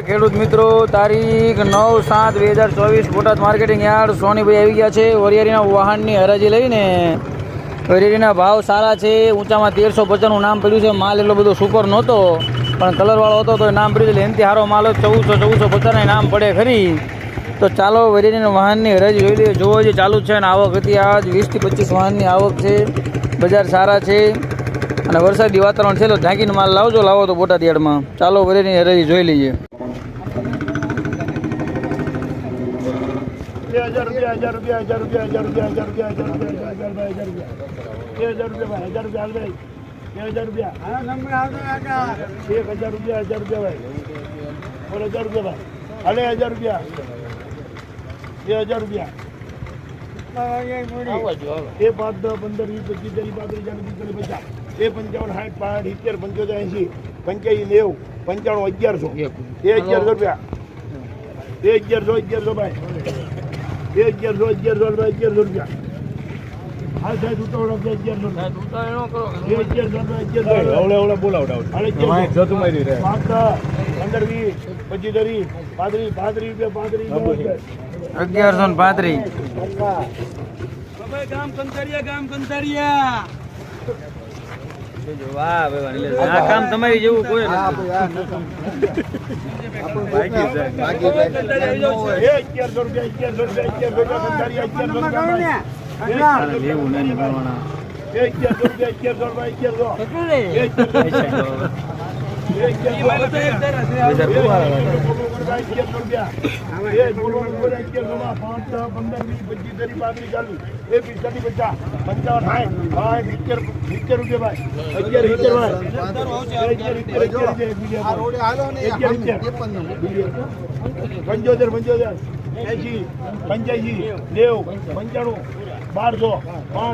ખેડૂત મિત્રો તારીખ 9/7/2024 બોટાદ માર્કેટિંગ યાર્ડ સોનીભાઈ આવી ગયા છે વરિયાળીના વાહનની હરાજી લઈને. વરિયાળીના ભાવ સારા છે. ઊંચામાં 1350નું નામ પડ્યું છે. માલ એટલો બધો સુપર નહોતો પણ કલરવાળો હતો તો નામ પડ્યું એટલે એનાથી સારો માલ 1450 નામ પડે ખરી. તો ચાલો વરિયાળીના વાહનની હરાજી જોઈ લઈએ. જોવો જે ચાલુ છે અને આવક હતી આજ 20 થી 25 વાહનની આવક છે. બજાર સારા છે અને વરસાદી વાતાવરણ છે તો ઢાંકીને માલ લાવો તો બોટાદ યાર્ડમાં. ચાલો વરિયાળીની હરાજી જોઈ લઈએ. 1000 રૂપિયા 1000 રૂપિયા 1000 રૂપિયા 1000 રૂપિયા 1000 રૂપિયા 1000 રૂપિયા 1000 રૂપિયા 1000 રૂપિયા 1000 રૂપિયા 1000 રૂપિયા હાલે 1000 રૂપિયા 1000 રૂપિયા એ 5 10 15 20 25 30 35 40 50 એ 55 60 60 70 85 85 90 95 1100 એ 1100 ભાઈ 1100 રૂપિયા. હા સાહેબ ઉતાવળ 1100 બોલાવડાવ 15 20 25 30 35 રૂપિયા 1135 ગામ કંતારિયા વાહ આ કામ તમારી જેવું કોઈ નથી.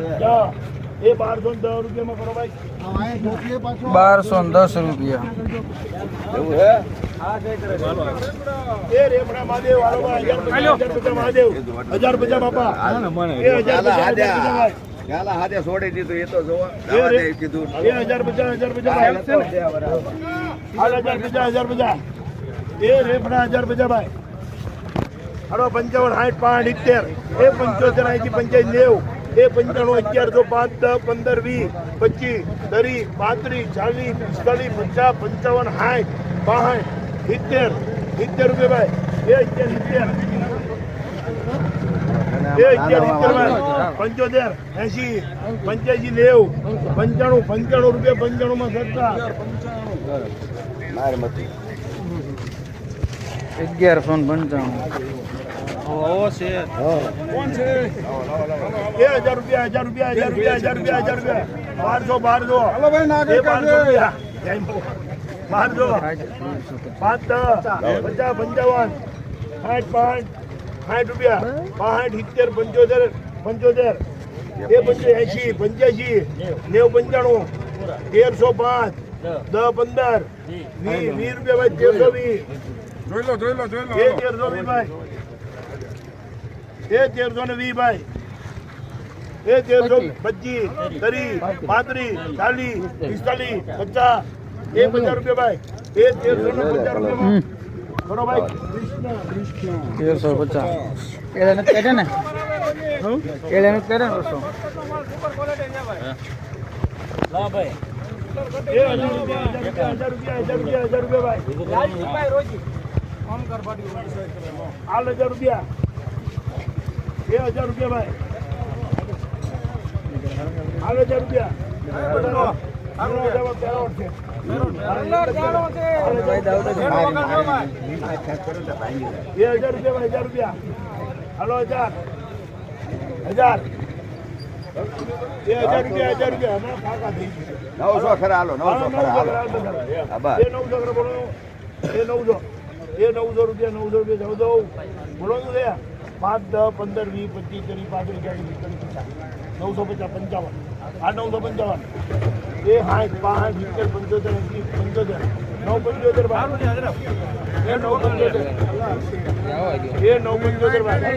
1100 એ 1210 રૂપિયામાં કરો ભાઈ. 1210 રૂપિયા એ રેપડા મહાદેવ વાળો ભાઈ 1050 મહાદેવ 1050 બાપા એ 1050 ગાલા હાથે છોડી દીધું એ તો જોવા કીધું એ 1050 ભાઈ 1050 એ રેપડા 1050 ભાઈ. હાલો 55 60 5 70 એ 75 અહીંથી 95 90 એ 95 1100 5 10 15 20 25 30 35 40 50 60 1000 રૂપિયા 1200 1200 5 10 50 55 60 રૂપિયા 65 70 75 એ 85 85 90 95 1305 10 15 20 રૂપિયા ભાઈ 1320 જોઈ લો ભાઈ એ 1320 ભાઈ એ 1325 30 35 40 45 50 એ 50 રૂપિયા ભાઈ એ 1350 રૂપિયા કરો ભાઈ. 1350 એને નથી કરે ને એને નથી કરે ને વર્ષો લા ભાઈ એ 1000 રૂપિયા ભાઈ ઓમ કર પાડી હાલ 1000 રૂપિયા એ 1000 રૂપિયા ભાઈ હાલ 1000 રૂપિયા 1000 રૂપિયા હાલો 1000 રૂપિયા હમણાં ફાકા થઈ ગયું 900 ખરા હાલો 900 ખરા હાલો એ 900 બોલો એ 900 રૂપિયા 900 રૂપિયા જાવ બોલો તો 5 10 15 20 25 30 35 40 50 950 55 આ 955 એ 60 65 70 75 975 એ 975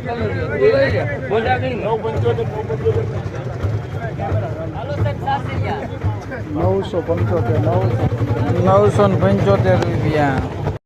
975 રૂપિયા